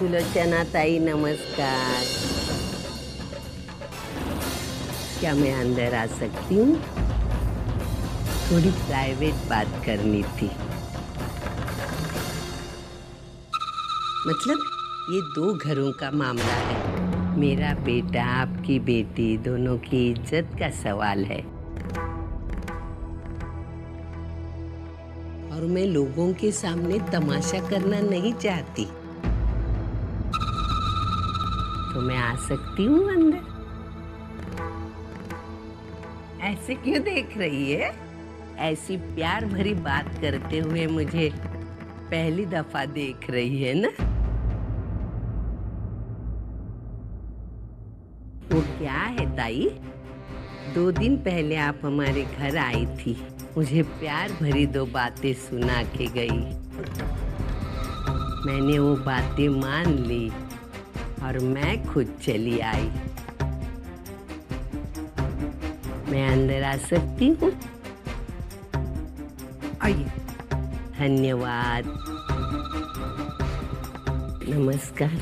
सुलोचना ताई नमस्कार। क्या मैं अंदर आ सकती हूँ? थोड़ी प्राइवेट बात करनी थी। मतलब ये 2 घरों का मामला है। मेरा बेटा आपकी बेटी दोनों की इज्जत का सवाल है और मैं लोगों के सामने तमाशा करना नहीं चाहती। तो मैं आ सकती हूँ अंदर? ऐसे क्यों देख रही है? ऐसी प्यार भरी बात करते हुए मुझे पहली दफा देख रही है ना? वो क्या है ताई? 2 दिन पहले आप हमारे घर आई थी, मुझे प्यार भरी 2 बातें सुना के गई। मैंने वो बातें मान ली और मैं खुद चली आई। मैं अंदर आ सकती हूँ? आइए। धन्यवाद। नमस्कार।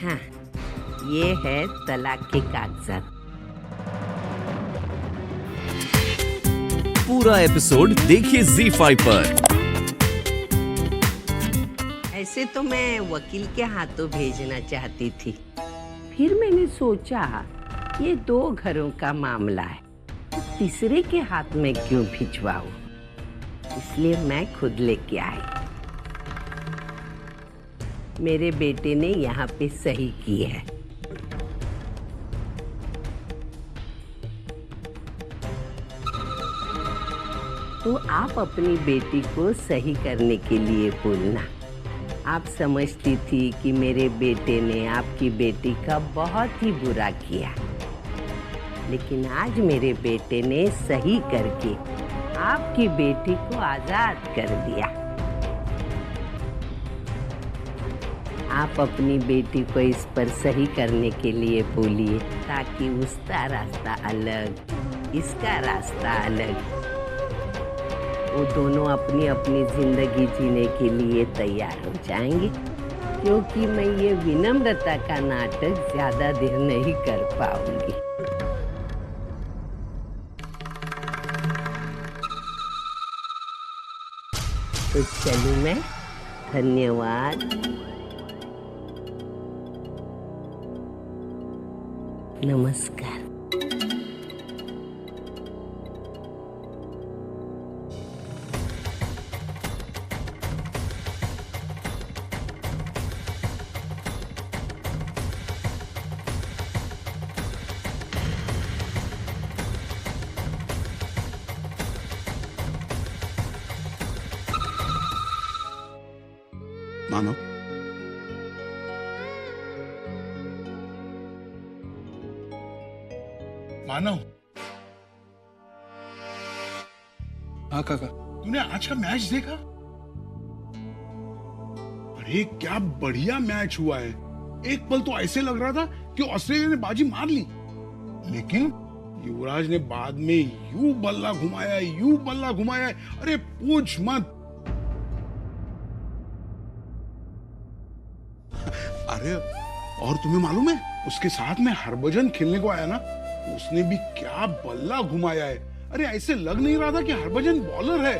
हाँ, ये है तलाक के कागजात। पूरा एपिसोड देखिए ZEE5 पर। ऐसे तो मैं वकील के हाथों भेजना चाहती थी, फिर मैंने सोचा ये 2 घरों का मामला है, तीसरे के हाथ में क्यों भिजवाऊं? इसलिए मैं खुद लेके आई। मेरे बेटे ने यहाँ पे सही की है। तो आप अपनी बेटी को सही करने के लिए बोलना। आप समझती थी कि मेरे बेटे ने आपकी बेटी का बहुत ही बुरा किया, लेकिन आज मेरे बेटे ने सही करके आपकी बेटी को आजाद कर दिया। आप अपनी बेटी को इस पर सही करने के लिए बोलिए, ताकि उसका रास्ता अलग, इसका रास्ता अलग, वो दोनों अपनी अपनी जिंदगी जीने के लिए तैयार हो जाएंगे। क्योंकि मैं ये विनम्रता का नाटक ज्यादा देर नहीं कर पाऊंगी। तो चलूं मैं? धन्यवाद। नमस्कार। मानो, मानव, हाँ काका। तूने आज का मैच देखा? अरे क्या बढ़िया मैच हुआ है। एक पल तो ऐसे लग रहा था कि ऑस्ट्रेलिया ने बाजी मार ली, लेकिन युवराज ने बाद में यूं बल्ला घुमाया। अरे पूछ मत। अरे और तुम्हें मालूम है, उसके साथ में हरभजन खेलने को आया ना, उसने भी क्या बल्ला घुमाया है। अरे ऐसे लग नहीं रहा था कि हरभजन बॉलर है।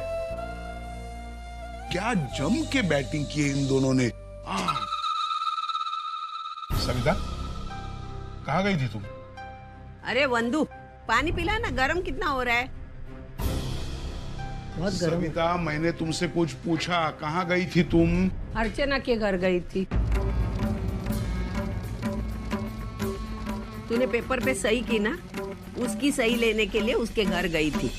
क्या जम के बैटिंग की है इन दोनों ने। सविता, कहाँ गई थी तुम? अरे वंदू, पानी पिला ना, गरम कितना हो रहा है। बहुत गरम। सविता, मैंने तुमसे कुछ पूछा, कहाँ गई थी तुम? अर्चना के घर गई थी। तूने पेपर पे सही की ना, उसकी सही लेने के लिए उसके घर गई थी।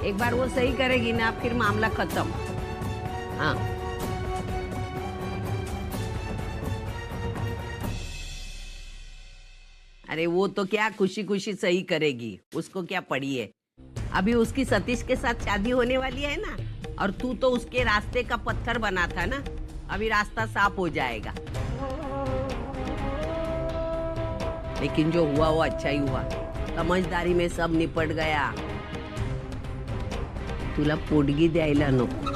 एक बार वो सही करेगी ना, फिर मामला खत्म। हाँ, अरे वो तो क्या खुशी खुशी सही करेगी, उसको क्या पड़ी है। अभी उसकी सतीश के साथ शादी होने वाली है ना, और तू तो उसके रास्ते का पत्थर बना था ना, अभी रास्ता साफ हो जाएगा। लेकिन जो हुआ वो अच्छा ही हुआ, समझदारी में सब निपट गया। तुला पोटगी द्यायला नको.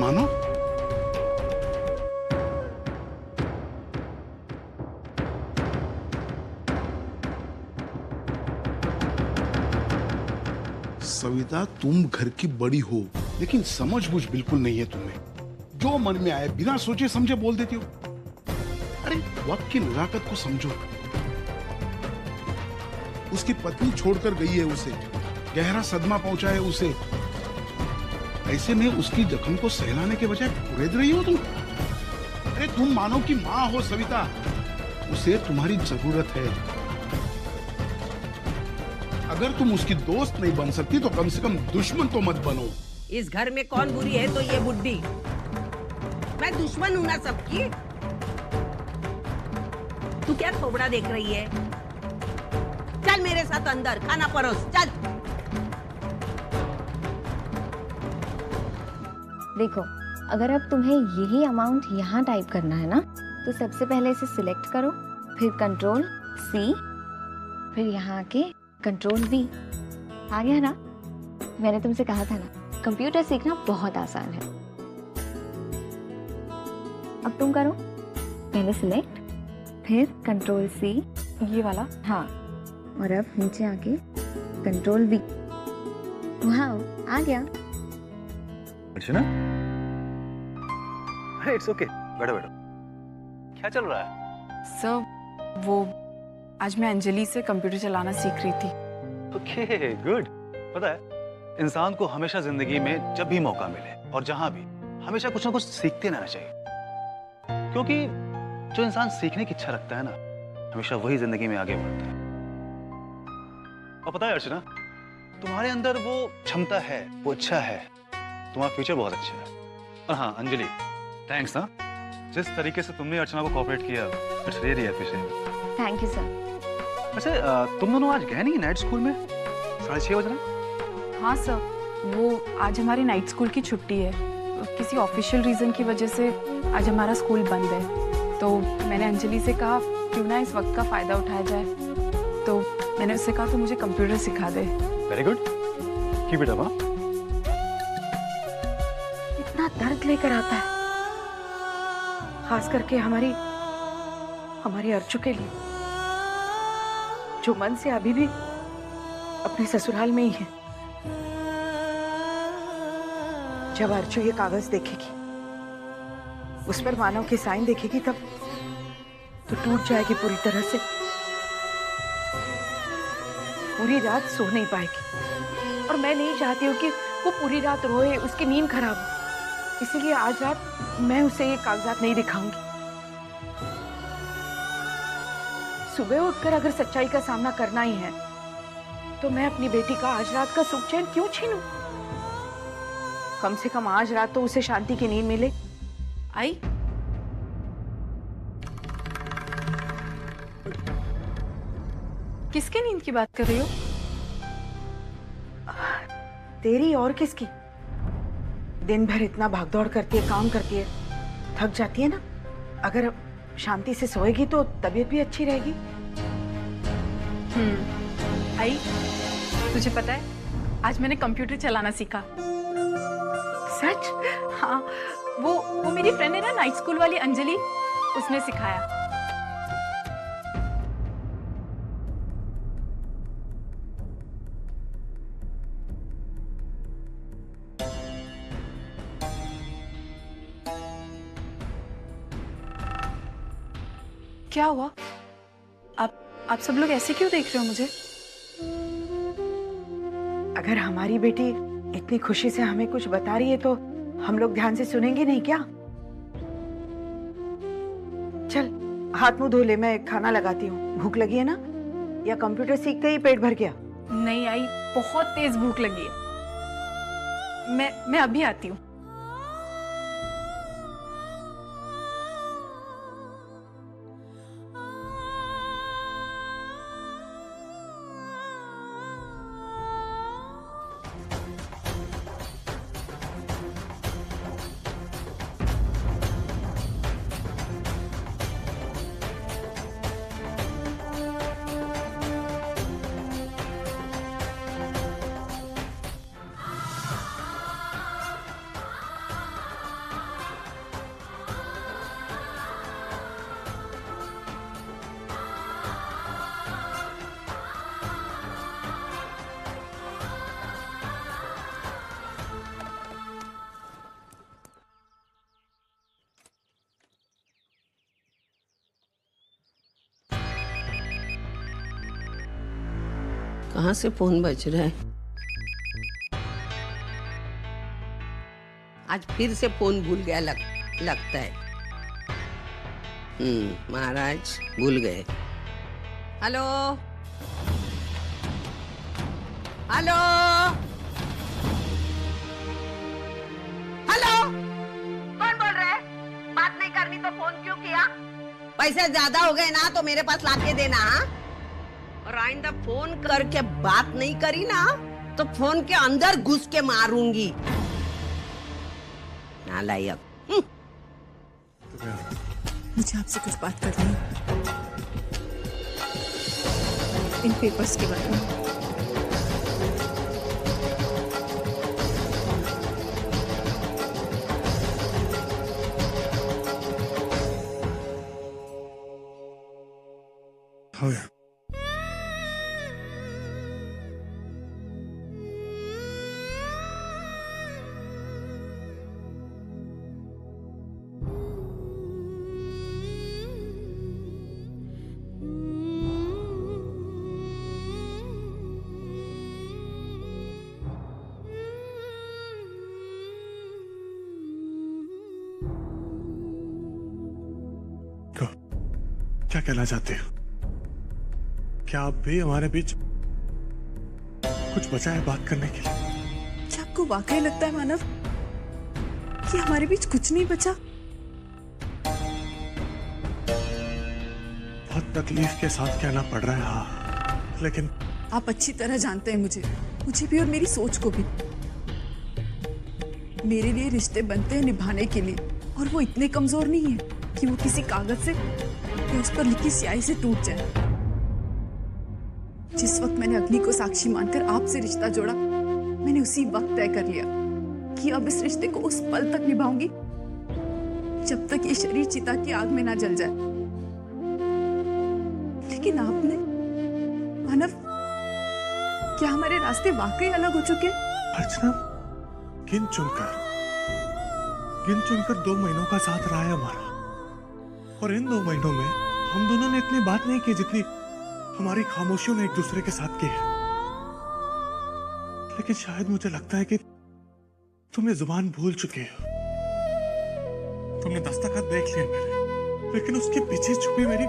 मानो सविता, तुम घर की बड़ी हो, लेकिन समझ बुझ बिल्कुल नहीं है तुम्हें. जो मन में आए बिना सोचे समझे बोल देती हो. अरे वक्त की नजाकत को समझो. उसकी पत्नी छोड़कर गई है उसे, गहरा सदमा पहुंचा है उसे. ऐसे में उसकी जख्म को सहलाने के बजाय कुरेद रही हो तुम. अरे तुम मानो की मां हो सविता, उसे तुम्हारी जरूरत है. अगर तुम उसकी दोस्त नहीं बन सकती तो कम से कम दुश्मन तो मत बनो. इस घर में कौन बुरी है तो ये बुड्ढी. मैं दुश्मन हूं ना सबकी. तू क्या थोबड़ा देख रही है? चल मेरे साथ अंदर, खाना परोस. चल. देखो, अगर अब तुम्हें यही अमाउंट यहाँ टाइप करना है ना, तो सबसे पहले इसे सिलेक्ट करो, फिर कंट्रोल C, फिर यहाँ आके कंट्रोल V. आ गया ना? मैंने तुमसे कहा था ना, कंप्यूटर सीखना बहुत आसान है. अब तुम करो, पहले सिलेक्ट, फिर कंट्रोल C, ये वाला. हाँ, और अब नीचे आके कंट्रोल V. वाह, आ गया. अर्चना, अरे इट्स ओके, बैठो बैठो. क्या चल रहा है? सर, वो आज मैं अंजलि से कंप्यूटर चलाना सीख रही थी. Okay, good. पता है, इंसान को हमेशा जिंदगी में जब भी मौका मिले और जहां भी, हमेशा कुछ ना कुछ सीखते रहना चाहिए. क्योंकि जो इंसान सीखने की इच्छा रखता है ना, हमेशा वही जिंदगी में आगे बढ़ता है. और पता है अर्चना, तुम्हारे अंदर वो क्षमता है, वो इच्छा है. तुम्हारा फ्यूचर बहुत अच्छा है. और हाँ अंजलि, थैंक्स. हाँ, जिस तरीके से तुमने अर्चना को कोऑपरेट किया, it's really appreciated. Thank you sir. वैसे तुम दोनों आज गए नहीं नाइट स्कूल में? 6:30 बज रहे. हाँ सर, वो आज हमारी नाइट स्कूल की छुट्टी है. किसी ऑफिशियल रीजन की वजह से आज हमारा स्कूल बंद है. तो मैंने अंजलि से कहा क्यों ना इस वक्त का फायदा उठाया जाए. तो मैंने उससे कहा तो मुझे कंप्यूटर सिखा दे. Very good, keep it up. इतना दर्द लेकर आता है, खास करके हमारी अर्चू के लिए, जो मन से अभी भी अपने ससुराल में ही है. जब अर्चू ये कागज देखेगी, उस पर मानव के साइन देखेगी, तब तो टूट जाएगी पूरी तरह से. पूरी रात सो नहीं पाएगी. और मैं नहीं चाहती हूँ कि वो पूरी रात रोए, उसकी नींद खराब हो. इसीलिए आज रात मैं उसे ये कागजात नहीं दिखाऊंगी. सुबह उठकर अगर सच्चाई का सामना करना ही है, तो मैं अपनी बेटी का आज रात का सुख चैन क्यों छीनूं? कम से कम आज रात तो उसे शांति की नींद मिले. आई, किसके नींद की बात कर रही हो? तेरी और किसकी? दिन भर इतना भागदौड़ करती है, काम करती है, थक जाती है ना. अगर शांति से सोएगी तो तबीयत भी अच्छी रहेगी. आई, तुझे पता है, आज मैंने कंप्यूटर चलाना सीखा. सच? हाँ, वो मेरी फ्रेंड है ना, नाइट स्कूल वाली अंजलि, उसने सिखाया. क्या हुआ? आप सब लोग ऐसे क्यों देख रहे हो मुझे? अगर हमारी बेटी इतनी खुशी से हमें कुछ बता रही है तो हम लोग ध्यान से सुनेंगे नहीं क्या? चल हाथ मुंह धो ले, मैं खाना लगाती हूँ. भूख लगी है ना? या कंप्यूटर सीखते ही पेट भर गया? नहीं आई, बहुत तेज भूख लगी है. मैं अभी आती हूँ. कहाँ से फोन बज रहा है? आज फिर से फोन भूल गया लगता है। महाराज भूल गए। हेलो हेलो हेलो, कौन बोल रहा है? बात नहीं करनी तो फोन क्यों किया? पैसे ज्यादा हो गए ना तो मेरे पास लाके देना। हाँ? और आइंदा फोन करके बात नहीं करी ना तो फोन के अंदर घुस के मारूंगी। नालायक। मुझे आपसे कुछ बात करनी है, इन पेपर्स के बारे में। हो गया। क्या कहना चाहते हो? क्या आप भी हमारे बीच कुछ बचा है बात करने के लिए? क्या आपको वाकई लगता है मानव कि हमारे बीच कुछ नहीं बचा? बहुत तकलीफ के साथ कहना पड़ रहा है, हाँ, लेकिन आप अच्छी तरह जानते हैं मुझे भी और मेरी सोच को भी। मेरे लिए रिश्ते बनते हैं निभाने के लिए, और वो इतने कमजोर नहीं है कि वो किसी कागज से या उस पर लिखी स्याही से टूट जाए। जिस वक्त मैंने अग्नि को साक्षी मानकर आपसे रिश्ता जोड़ा, मैंने उसी वक्त तय कर लिया कि अब इस रिश्ते को उस पल तक निभाऊंगी जब तक ये शरीर चिता की आग में ना जल जाए। लेकिन आपने, मानव, क्या हमारे रास्ते वाकई अलग हो चुके? अर्चना, गिन चुनकर 2 महीनों का साथ रहा है हमारा, और इन 2 महीनों में हम दोनों ने इतनी बात नहीं की जितनी हमारी खामोशियों ने एक दूसरे के साथ की है। लेकिन शायद मुझे लगता है कि तुम ये जुबान भूल चुके हो। तुमने दस्तखत देख लिए मेरे, लेकिन उसके पीछे छुपी मेरी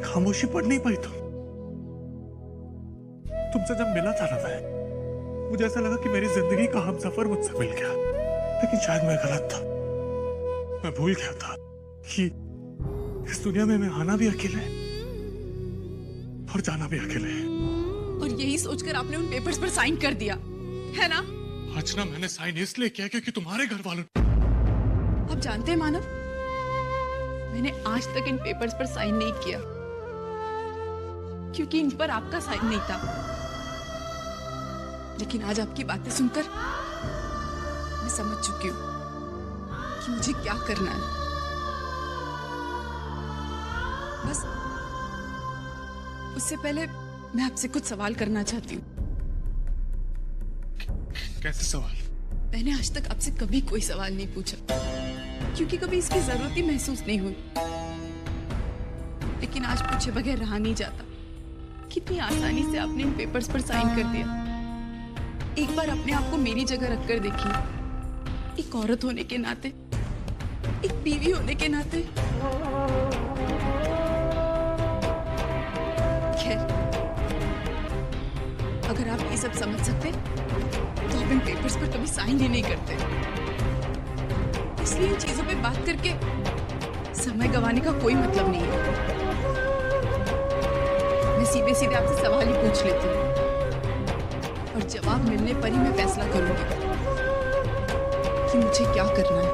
खामोशी पढ़ नहीं पाई। तुमसे जब मिला था ना मैं, मुझे ऐसा लगा कि मेरी जिंदगी का हमसफर मुझसे मिल गया, लेकिन शायद मैं गलत था। मैं भूल गया था कि इस दुनिया में मैं आना भी अकेले और जाना भी अकेले है। और यही सोचकर आपने उन पेपर्स पर साइन कर दिया, है ना? अर्चना, मैंने साइन इसलिए किया क्योंकि तुम्हारे घर वालों। आप जानते हैं मानव, मैंने आज तक इन पेपर्स पर साइन नहीं किया क्योंकि इन पर आपका साइन नहीं था। लेकिन आज आपकी बातें सुनकर मैं समझ चुकी हूँ कि मुझे क्या करना है। बस उससे पहले मैं आपसे कुछ सवाल करना चाहती हूँ। कैसे सवाल? मैंने आज तक आपसे कभी कोई सवाल नहीं पूछा क्योंकि कभी इसकी जरूरत ही महसूस नहीं हुई, लेकिन आज पूछे बगैर रहा नहीं जाता। कितनी आसानी से आपने इन पेपर्स पर साइन कर दिया। एक बार अपने आप को मेरी जगह रखकर देखिए। एक औरत होने के नाते, एक बीवी होने के नाते। खैर, अगर आप ये सब समझ सकते तो आप इन पेपर्स पर कभी साइन ही नहीं करते। इसलिए इन चीजों पे बात करके समय गंवाने का कोई मतलब नहीं है। मैं सीधे सीधे आपसे सवाल ही पूछ लेती हूँ और जवाब मिलने पर ही मैं फैसला करूंगी कि मुझे क्या करना है।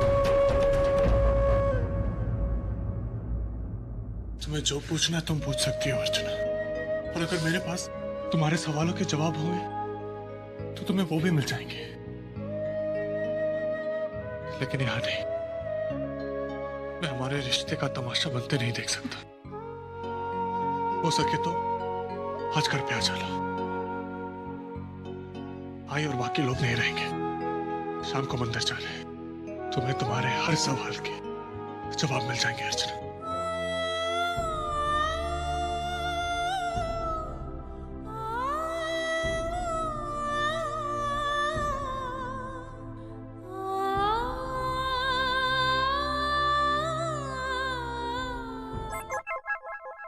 तुम्हें जो पूछना है तुम पूछ सकती हो अर्चना, और अगर मेरे पास तुम्हारे सवालों के जवाब होंगे तो तुम्हें वो भी मिल जाएंगे। लेकिन यहाँ नहीं, मैं हमारे रिश्ते का तमाशा बनते नहीं देख सकता। हो सके तो आज घर पे आ जाना। आई और बाकी लोग नहीं रहेंगे। शाम को मंदिर चले, तुम्हें तुम्हारे हर सवाल के जवाब मिल जाएंगे अर्चना।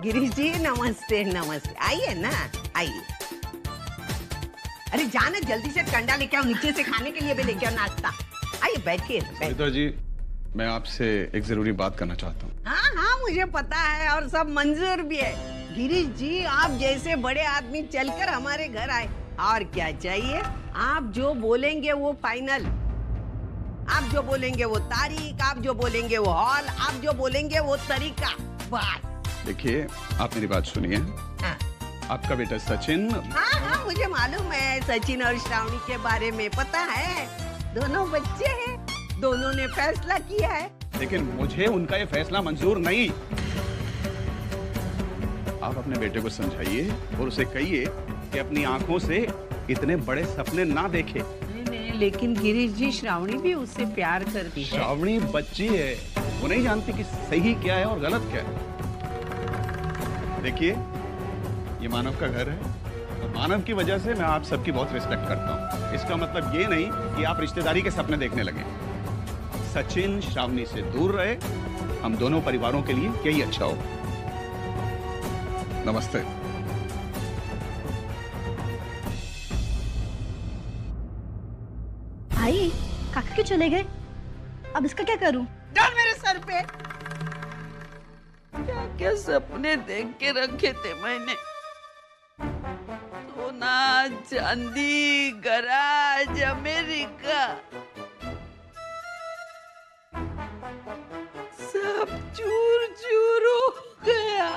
गिरीश जी नमस्ते नमस्ते, आइए ना आइए। अरे जाना जल्दी से कंडा लेके आओ, नीचे से खाने के लिए भी लेके आओ नाश्ता। आइए बैठिए बैठिए। सविता जी, मैं आपसे एक जरूरी बात करना चाहता हूँ। हाँ हाँ मुझे पता है और सब मंजूर भी है। गिरीश जी आप जैसे बड़े आदमी चलकर हमारे घर आए, और क्या चाहिए? आप जो बोलेंगे वो फाइनल, आप जो बोलेंगे वो तारीख, आप जो बोलेंगे वो हॉल, आप जो बोलेंगे वो तरीका, बस। देखिए, आप मेरी बात सुनिए। हाँ आपका बेटा सचिन, हाँ हाँ मुझे मालूम है, सचिन और श्रावणी के बारे में पता है। दोनों बच्चे हैं, दोनों ने फैसला किया है। लेकिन मुझे उनका ये फैसला मंजूर नहीं। आप अपने बेटे को समझाइए और उसे कहिए कि अपनी आंखों से इतने बड़े सपने ना देखे। नहीं नहीं, लेकिन गिरीश जी श्रावणी भी उससे प्यार करती है। श्रावणी बच्ची है, वो नहीं जानती कि सही क्या है और गलत क्या है। देखिए, ये मानव का घर है और मानव की वजह से मैं आप सबकी बहुत रिस्पेक्ट करता हूँ। इसका मतलब ये नहीं कि आप रिश्तेदारी के सपने देखने लगे। सचिन श्रावणी से दूर रहे, हम दोनों परिवारों के लिए यही अच्छा हो। नमस्ते। भाई काका क्यों चले गए? अब इसका क्या करूं? डाल मेरे सर पे। क्या क्या सपने देख के रखे थे मैंने। सोना, चांदी, गराज, अमेरिका, सब चूर चूर हो गया।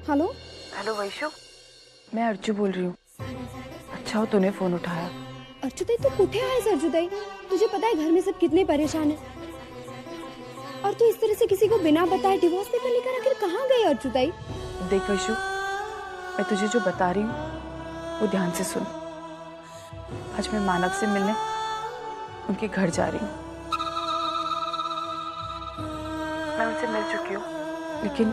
हेलो हेलो वैशु, मैं अर्जू बोल रही हूँ। अच्छा हो तूने फोन उठाया। अर्जुदय तू कुठे आहेस अर्जुदय? तुझे पता है घर में सब कितने परेशान हैं। और तू इस तरह से किसी को बिना बताए डिवोर्स पेपर लेकर आखिर कहाँ गई अर्जुदय? देख वैशु, मैं तुझे जो बता रही हूँ वो ध्यान से सुन। आज मैं मानव से मिलने उनके घर जा रही हूँ। मैं उनसे मिल चुकी हूँ, लेकिन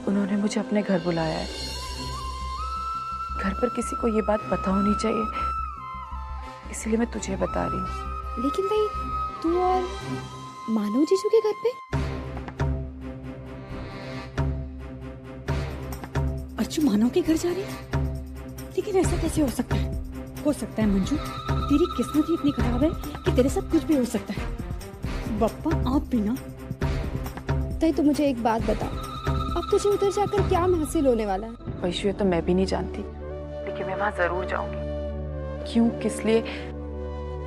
उन्होंने मुझे अपने घर बुलाया है। घर पर किसी को ये बात पता होनी चाहिए, इसलिए मैं तुझे बता रही हूँ। लेकिन भाई तू और मानव जीजू के घर पे? अर्जु मानव के घर जा रही है? लेकिन ऐसा कैसे हो सकता है? हो सकता है मंजू, तेरी किस्मत ही इतनी खराब है कि तेरे साथ कुछ भी हो सकता है। बप्पा आप भी ना। तय तो मुझे एक बात बता, अब तुझे उधर जाकर क्या हासिल होने वाला है? वैशु ये तो मैं भी नहीं जानती, लेकिन मैं वहां जरूर जाऊंगी। क्यों, किस लिए,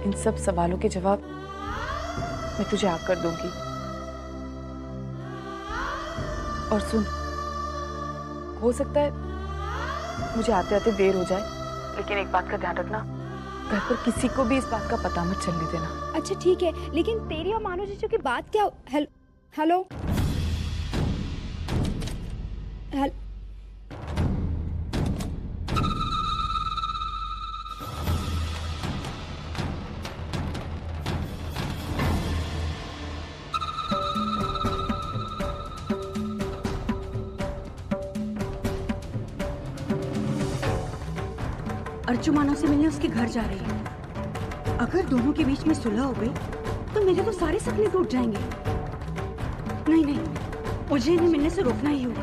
इन सब सवालों के जवाब मैं तुझे आकर दूंगी। और सुन, हो सकता है मुझे आते आते देर हो जाए, लेकिन एक बात का ध्यान रखना, घर पर किसी को भी इस बात का पता मत चलने देना। अच्छा ठीक है, लेकिन तेरी और मानव जीजू की बात क्या? हेलो अर्जु मानव से मिलने उसके घर जा रही है। अगर दोनों के बीच में सुलह हो गई तो मेरे तो सारे सपने टूट जाएंगे। नहीं नहीं, मुझे इन्हें मिलने से रोकना ही होगा।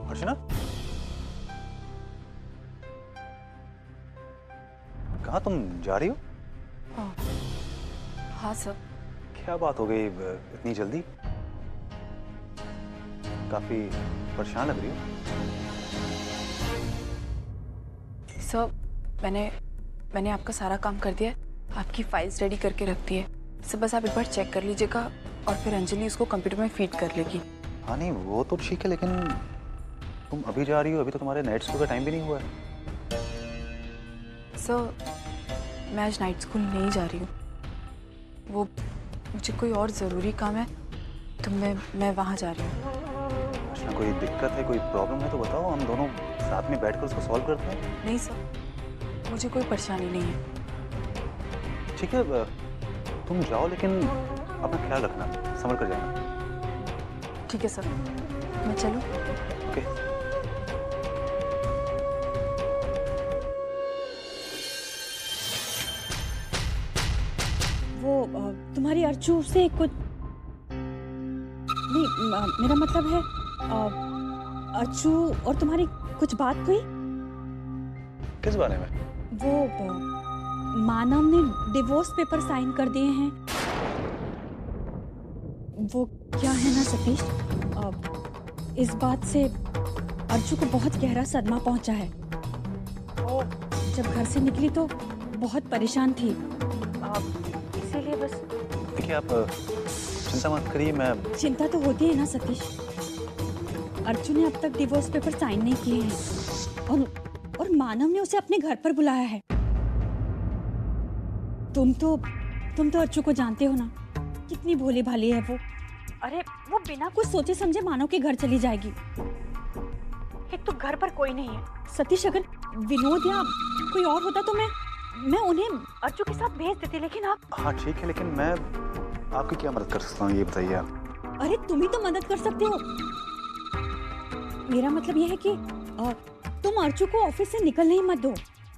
अर्चना, कहाँ तुम जा रही हो? हाँ सर। क्या बात हो गई इतनी जल्दी? काफी परेशान लग रही हो। सर, मैंने आपका सारा काम कर दिया है। आपकी फाइल्स रेडी करके रख दी है। सर बस आप एक बार चेक कर लीजिएगा और फिर अंजलि उसको कंप्यूटर में फीड कर लेगी। हाँ नहीं वो तो ठीक है, लेकिन तुम अभी जा रही हो, अभी तो तुम्हारे नाइट स्कूल का टाइम भी नहीं हुआ है। सर मैं आज नाइट स्कूल नहीं जा रही हूँ, वो मुझे कोई और ज़रूरी काम है तो मैं वहाँ जा रही हूँ। अच्छा, कोई दिक्कत है, कोई प्रॉब्लम है तो बताओ, हम दोनों साथ में बैठकर उसको सॉल्व करते हैं। नहीं सर, मुझे कोई परेशानी नहीं है। ठीक है, तुम जाओ, लेकिन अपना ख्याल रखना, संभल कर जाना। ठीक है सर, मैं चलूँ? ओके। वो तुम्हारी अर्चू से कुछ नहीं, मेरा मतलब है अर्चू और तुम्हारी कुछ बात हुई? किस बारे में? वो मानव ने डिवोर्स पेपर साइन कर दिए हैं। वो क्या है ना सतीश, इस बात से अर्चू को बहुत गहरा सदमा पहुंचा है। वो जब घर से निकली तो बहुत परेशान थी, इसीलिए बस। देखिए आप चिंता मत करिए, मैं चिंता तो होती है ना सतीश। अर्चू ने अब तक डिवोर्स पेपर साइन नहीं किए हैं और मानव ने उसे अपने घर पर बुलाया है। तुम तो अर्चू को जानते हो ना, कितनी भोली भाली है वो। अरे वो बिना कुछ सोचे समझे मानव के घर चली जाएगी। एक तो घर पर कोई नहीं है सतीश, अगर विनोद या कोई और होता तो मैं उन्हें अर्चू के साथ भेज देती, लेकिन आप। हाँ ठीक है, लेकिन मैं आपकी क्या मदद कर सकता हूँ ये बताइए आप। अरे तुम ही तो मदद कर सकते हो। मेरा मतलब यह है कि तुम अर्चू को ऑफिस से निकलने ही मत दो।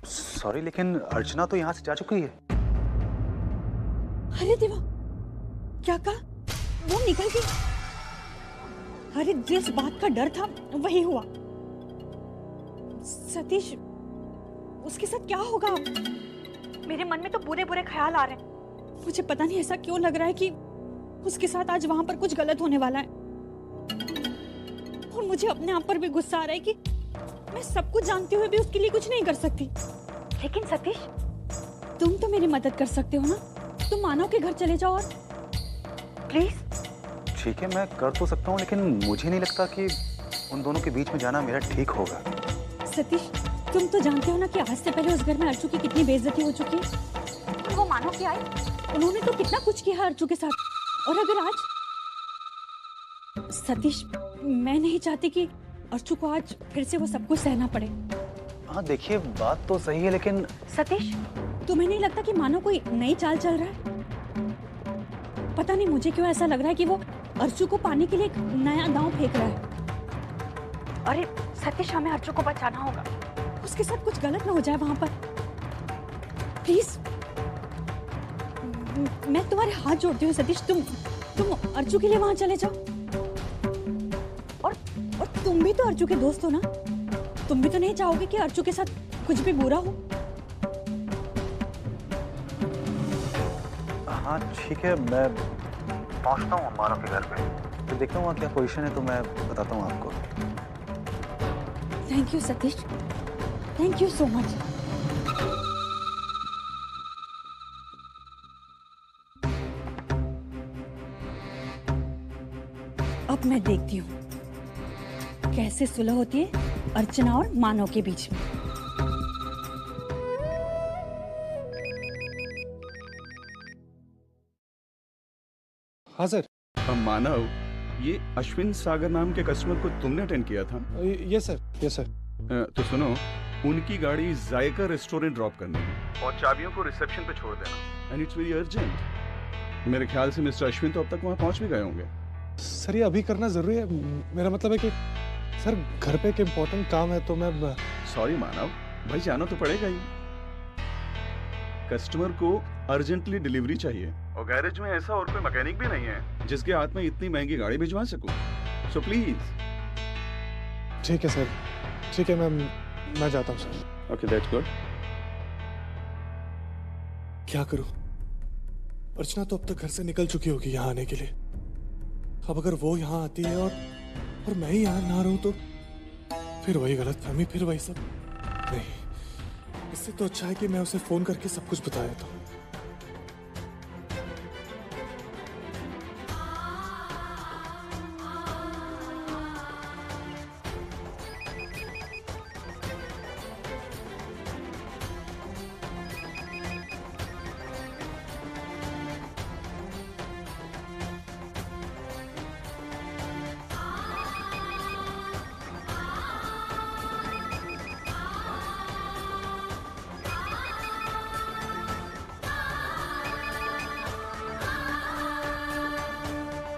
सॉरी, लेकिन अर्चना तो यहाँ से जा चुकी है। अरे देवा, क्या कहा? वो निकल गई? अरे जिस बात का डर था वही हुआ। सतीश, उसके साथ क्या होगा? मेरे मन में तो बुरे बुरे ख्याल आ रहे हैं। मुझे पता नहीं ऐसा क्यों लग रहा है कि उसके साथ आज वहां पर कुछ गलत होने वाला है। और मुझे अपने आप पर भी गुस्सा आ रहा है कि मैं सब कुछ जानते हुए भी उसके लिए कुछ नहीं कर सकती। लेकिन सतीश, तुम तो मेरी मदद कर सकते हो ना। तुम मानव के घर चले जाओ और प्लीज। ठीक है, मैं कर तो सकता हूँ, लेकिन मुझे नहीं लगता कि उन दोनों के बीच में जाना मेरा ठीक होगा। सतीश, तुम तो जानते हो ना कि आज से पहले उस घर में अर्चू की कितनी बेइज्जती हो चुकी है। वो मानव के आए, उन्होंने तो कितना कुछ किया अर्चू के साथ। और अगर आज सतीश, मैं नहीं चाहती कि अर्चू को आज फिर से वो सब कुछ सहना पड़े। हाँ देखिए, बात तो सही है, लेकिन सतीश, तुम्हें नहीं लगता कि मानो कोई नई चाल चल रहा है? पता नहीं मुझे क्यों ऐसा लग रहा है कि वो अर्चू को पाने के लिए एक नया दांव फेंक रहा है। अरे सतीश, हमें अर्चू को बचाना होगा। उसके साथ कुछ गलत ना हो जाए वहां पर। प्लीज, मैं तुम्हारे हाथ जोड़ती हूँ सतीश, तुम अर्चू के लिए वहां चले जाओ। और तुम भी तो अर्चू के दोस्त हो ना। तुम भी तो नहीं चाहोगे कि अर्चू के साथ कुछ भी बुरा हो। हाँ ठीक है, मैं पहुंचता हूँ मानव के घर पे, तो देखता हूँ वहाँ क्या पोजीशन है, तो मैं बताता हूँ आपको। Thank you Satish, thank you so much. अब मैं देखती हूँ कैसे सुलह होती है अर्चना और मानव के बीच में। हाँ सर। मानव, ये अश्विन सागर नाम के कस्टमर को तुमने अटेंड किया था? Yes sir, yes sir. तो सुनो, उनकी गाड़ी जायका रेस्टोरेंट ड्रॉप करनी है और चाबियों को रिसेप्शन पे छोड़ देना, एंड इट्स वेरी अर्जेंट। मेरे ख्याल से मिस्टर अश्विन तो अब तक वहाँ पहुँच भी गए होंगे। सर ये अभी करना जरूरी है? मेरा मतलब है कि सर घर पे एक इम्पोर्टेंट काम है, तो मैं। सॉरी मानव, भाई जाना तो पड़ेगा ही। कस्टमर को अर्जेंटली डिलीवरी चाहिए और गैरेज में ऐसा और कोई मैकेनिक भी नहीं है जिसके हाथ में इतनी महंगी गाड़ी भिजवा सकूं। So please. ठीक है सर, ठीक है, मैं जाता हूँ सर। Okay, that's good. क्या करूं? अर्चना तो अब तक घर से निकल चुकी होगी यहाँ आने के लिए। अब अगर वो यहाँ आती है और मैं ही यहाँ ना रहूं तो फिर वही गलतफहमी, फिर वही सब। नहीं, इससे तो अच्छा है कि मैं उसे फोन करके सब कुछ बता देता हूँ।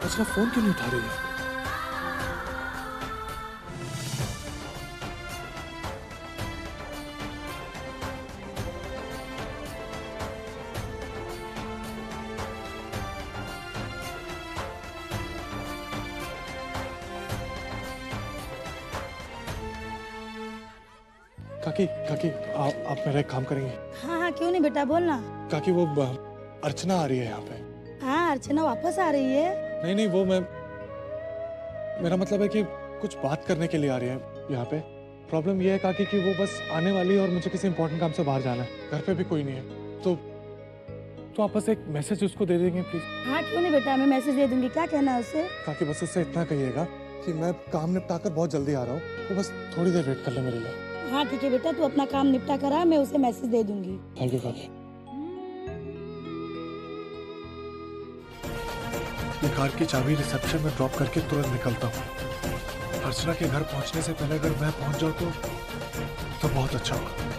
अर्चना फोन क्यों नहीं उठा रही है? काकी काकी आप मेरा एक काम करेंगे? हाँ हाँ क्यों नहीं बेटा, बोलना। काकी वो अर्चना आ रही है यहाँ पे। हाँ अर्चना वापस आ रही है? नहीं नहीं, वो मेरा मतलब है कि कुछ बात करने के लिए आ रही है यहाँ पे। प्रॉब्लम ये है काकी कि वो बस आने वाली है और मुझे किसी इंपॉर्टेंट काम से बाहर जाना है, घर पे भी कोई नहीं है, तो आप बस एक मैसेज उसको दे देंगे प्लीज? हाँ क्यों नहीं बेटा, मैं मैसेज दे दूंगी। क्या कहना है उससे? काकी बस उससे इतना कहिएगा कि मैं काम निपटा कर बहुत जल्दी आ रहा हूँ, वो बस थोड़ी देर वेट कर ले मेरे लिए। हाँ ठीक है बेटा, तू अपना काम निपटा कर आ, मैं उसे मैसेज दे दूंगी। थैंक यू काकी। ये कार की चाबी रिसेप्शन में ड्रॉप करके तुरंत निकलता हूँ। अर्चना के घर पहुंचने से पहले अगर मैं पहुंच जाऊँ तो बहुत अच्छा होगा।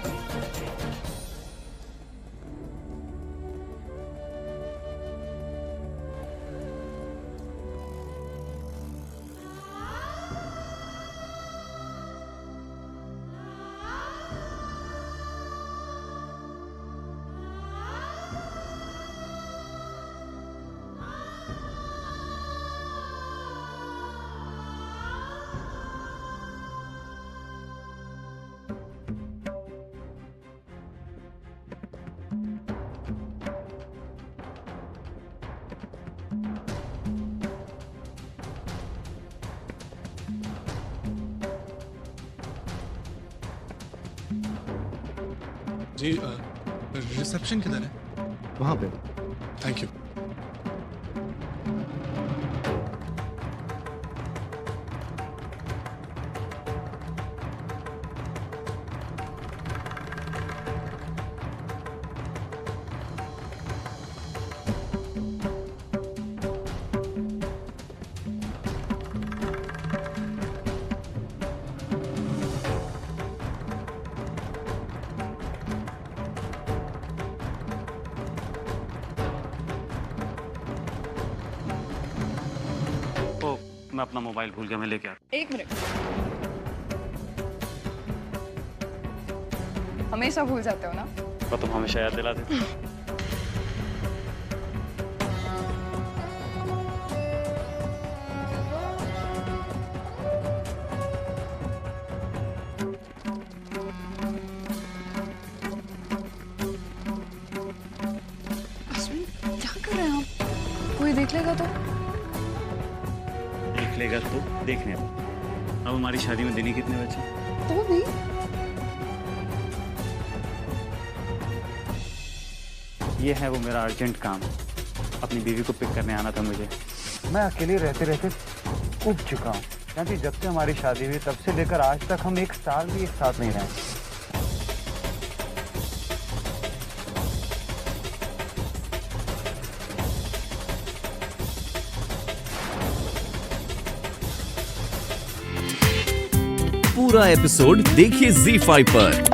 जी रिसेप्शन किधर है? वहाँ पे। Thank you. मैं अपना मोबाइल भूल गया, मैं लेके आता। एक मिनट, हमेशा भूल जाते हो ना? तो तुम हमेशा याद दिला देते। अश्विन क्या कर रहे हैं आप? कोई देख लेगा तो? देख लेगा तो देखने दो। अब हमारी शादी में दिन ही कितने बचे? तो भी ये है वो मेरा अर्जेंट काम, अपनी बीवी को पिक करने आना था मुझे। मैं अकेले रहते रहते उब चुका हूँ, क्योंकि जब से हमारी शादी हुई तब से लेकर आज तक हम एक साल भी एक साथ नहीं रहे। पूरा एपिसोड देखिए ZEE5 पर।